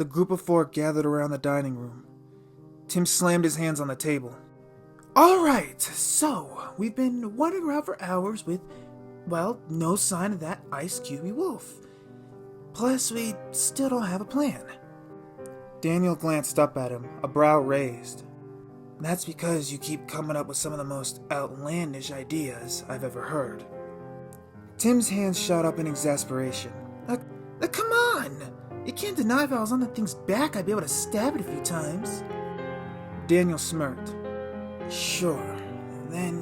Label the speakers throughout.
Speaker 1: The group of four gathered around the dining room. Tim slammed his hands on the table. Alright, so we've been wandering around for hours with, well, no sign of that Ice Cubey wolf. Plus, we still don't have a plan. Daniel glanced up at him, a brow raised. That's because you keep coming up with some of the most outlandish ideas I've ever heard. Tim's hands shot up in exasperation. Come on! You can't deny if I was on that thing's back I'd be able to stab it a few times. Daniel smirked. Sure. Then,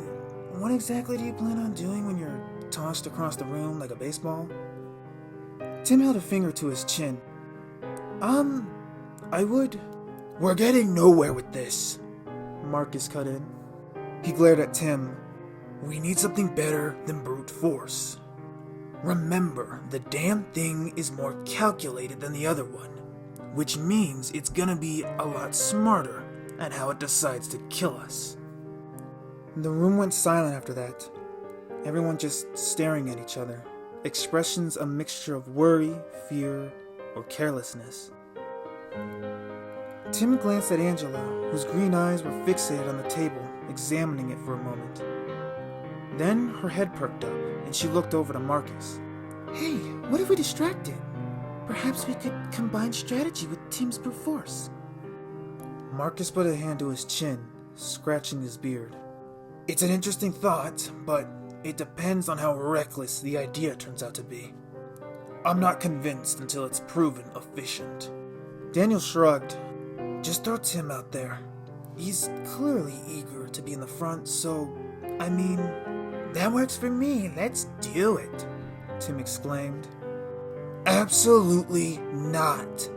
Speaker 1: what exactly do you plan on doing when you're tossed across the room like a baseball? Tim held a finger to his chin. We're getting nowhere with this. Marcus cut in. He glared at Tim. We need something better than brute force. Remember, the damn thing is more calculated than the other one, which means it's gonna be a lot smarter at how it decides to kill us. The room went silent after that, everyone just staring at each other, expressions a mixture of worry, fear, or carelessness. Tim glanced at Angela, whose green eyes were fixated on the table, examining it for a moment. Then her head perked up, and she looked over to Marcus. Hey, what if we distracted? Perhaps we could combine strategy with Tim's brute force. Marcus put a hand to his chin, scratching his beard. It's an interesting thought, but it depends on how reckless the idea turns out to be. I'm not convinced until it's proven efficient. Daniel shrugged. Just throw Tim out there. He's clearly eager to be in the front, so, that works for me. Let's do it, Tim exclaimed. Absolutely not,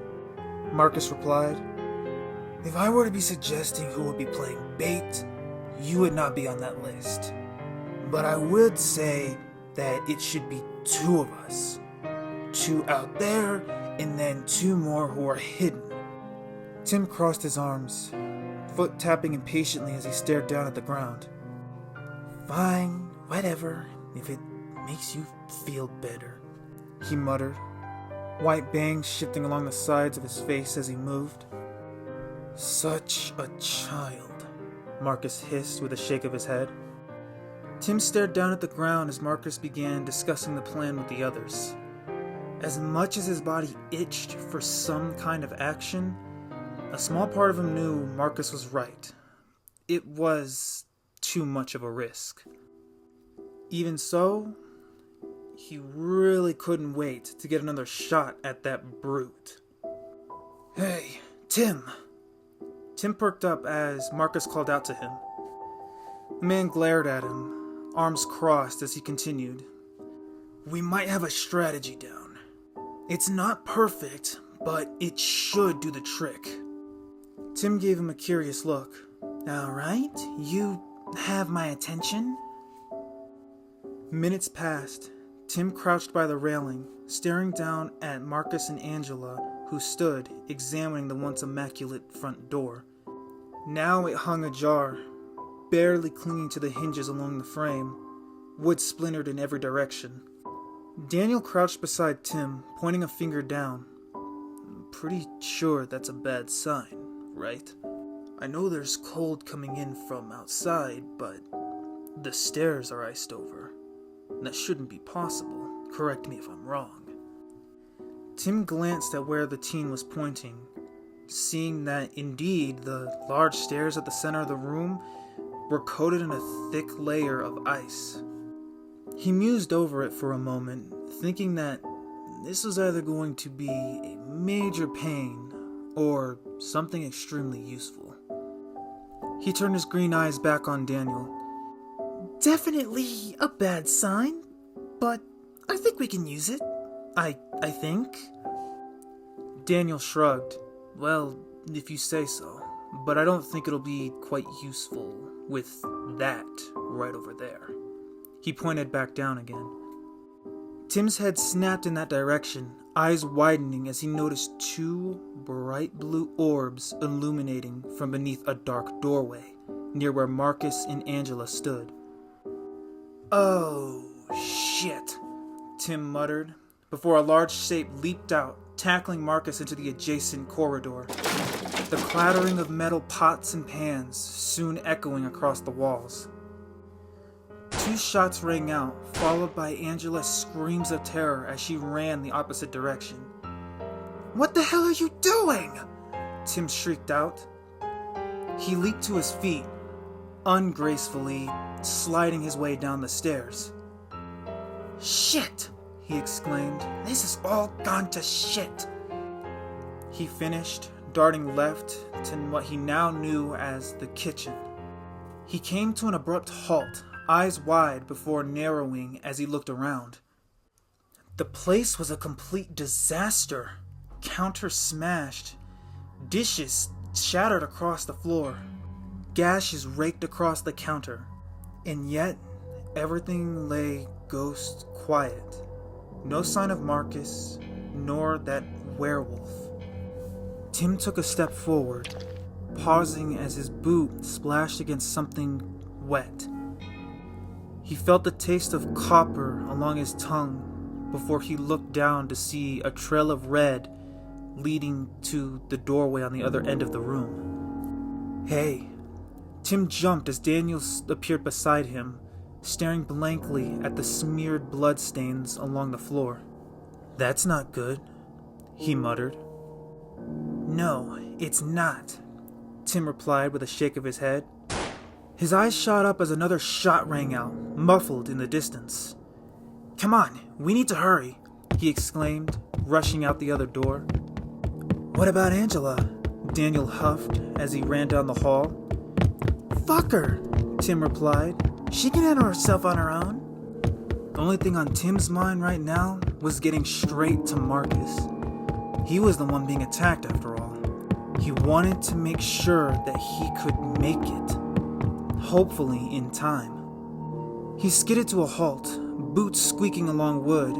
Speaker 1: Marcus replied. If I were to be suggesting who would be playing bait, you would not be on that list. But I would say that it should be two of us. Two out there, and then two more who are hidden. Tim crossed his arms, foot tapping impatiently as he stared down at the ground. Fine, whatever, if it makes you feel better, he muttered, white bangs shifting along the sides of his face as he moved. Such a child, Marcus hissed with a shake of his head. Tim stared down at the ground as Marcus began discussing the plan with the others. As much as his body itched for some kind of action, a small part of him knew Marcus was right. It was too much of a risk. Even so, he really couldn't wait to get another shot at that brute. Hey, Tim! Tim perked up as Marcus called out to him. The man glared at him, arms crossed as he continued. We might have a strategy down. It's not perfect, but it should do the trick. Tim gave him a curious look. Alright, you have my attention? Minutes passed. Tim crouched by the railing, staring down at Marcus and Angela, who stood examining the once immaculate front door. Now it hung ajar, barely clinging to the hinges along the frame, wood splintered in every direction. Daniel crouched beside Tim, pointing a finger down. Pretty sure that's a bad sign, right? I know there's cold coming in from outside, but the stairs are iced over. That shouldn't be possible. Correct me if I'm wrong. Tim glanced at where the teen was pointing, seeing that indeed the large stairs at the center of the room were coated in a thick layer of ice. He mused over it for a moment, thinking that this was either going to be a major pain or something extremely useful. He turned his green eyes back on Daniel. Definitely a bad sign, but I think we can use it. I think. Daniel shrugged. Well, if you say so, but I don't think it'll be quite useful with that right over there. He pointed back down again. Tim's head snapped in that direction, eyes widening as he noticed two bright blue orbs illuminating from beneath a dark doorway, near where Marcus and Angela stood. Oh, shit, Tim muttered, before a large shape leaped out, tackling Marcus into the adjacent corridor. The clattering of metal pots and pans soon echoing across the walls. 2 shots rang out, followed by Angela's screams of terror as she ran the opposite direction. "What the hell are you doing?" Tim shrieked out. He leaped to his feet, ungracefully sliding his way down the stairs. "Shit!" he exclaimed. "This has all gone to shit!" He finished, darting left to what he now knew as the kitchen. He came to an abrupt halt, eyes wide before narrowing as he looked around. The place was a complete disaster. Counters smashed, dishes shattered across the floor, gashes raked across the counter, and yet everything lay ghost quiet. No sign of Marcus, nor that werewolf. Tim took a step forward, pausing as his boot splashed against something wet. He felt the taste of copper along his tongue before he looked down to see a trail of red leading to the doorway on the other end of the room. "Hey!" Tim jumped as Daniel appeared beside him, staring blankly at the smeared bloodstains along the floor. "That's not good," he muttered. "No, it's not," Tim replied with a shake of his head. His eyes shot up as another shot rang out, muffled in the distance. "Come on, we need to hurry," he exclaimed, rushing out the other door. "What about Angela?" Daniel huffed as he ran down the hall. "Fuck her," Tim replied. "She can handle herself on her own." The only thing on Tim's mind right now was getting straight to Marcus. He was the one being attacked after all. He wanted to make sure that he could make it, hopefully in time. He skidded to a halt, boots squeaking along wood,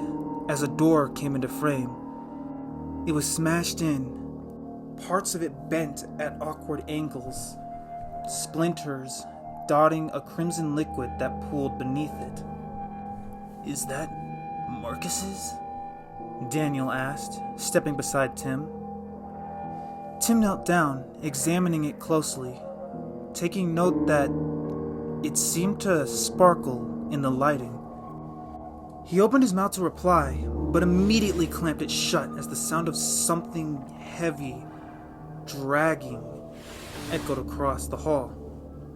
Speaker 1: as a door came into frame. It was smashed in, parts of it bent at awkward angles, splinters dotting a crimson liquid that pooled beneath it. "Is that Marcus's?" Daniel asked, stepping beside Tim. Tim knelt down, examining it closely, taking note that it seemed to sparkle in the lighting. He opened his mouth to reply, but immediately clamped it shut as the sound of something heavy, dragging, echoed across the hall,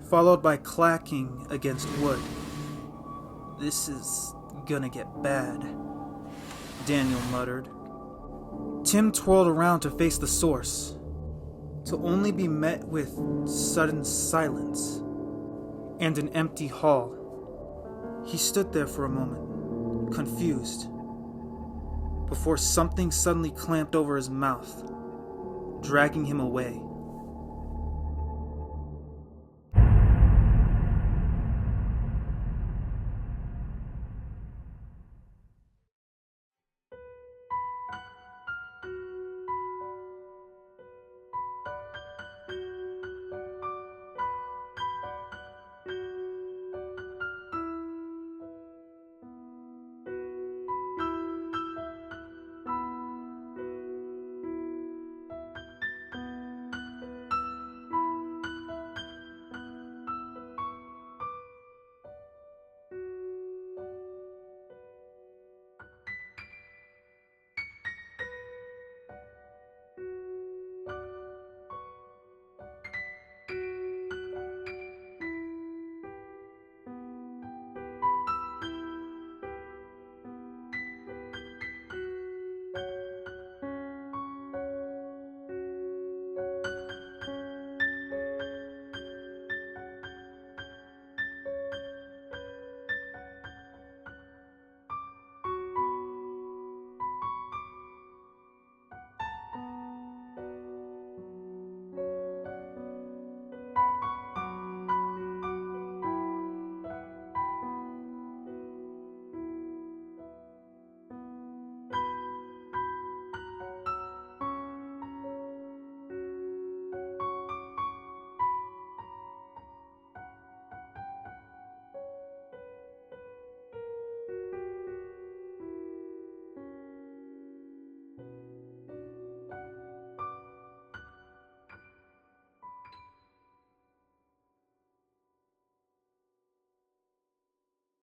Speaker 1: followed by clacking against wood. "This is gonna get bad," Daniel muttered. Tim twirled around to face the source, to only be met with sudden silence and an empty hall. He stood there for a moment, confused, before something suddenly clamped over his mouth, dragging him away.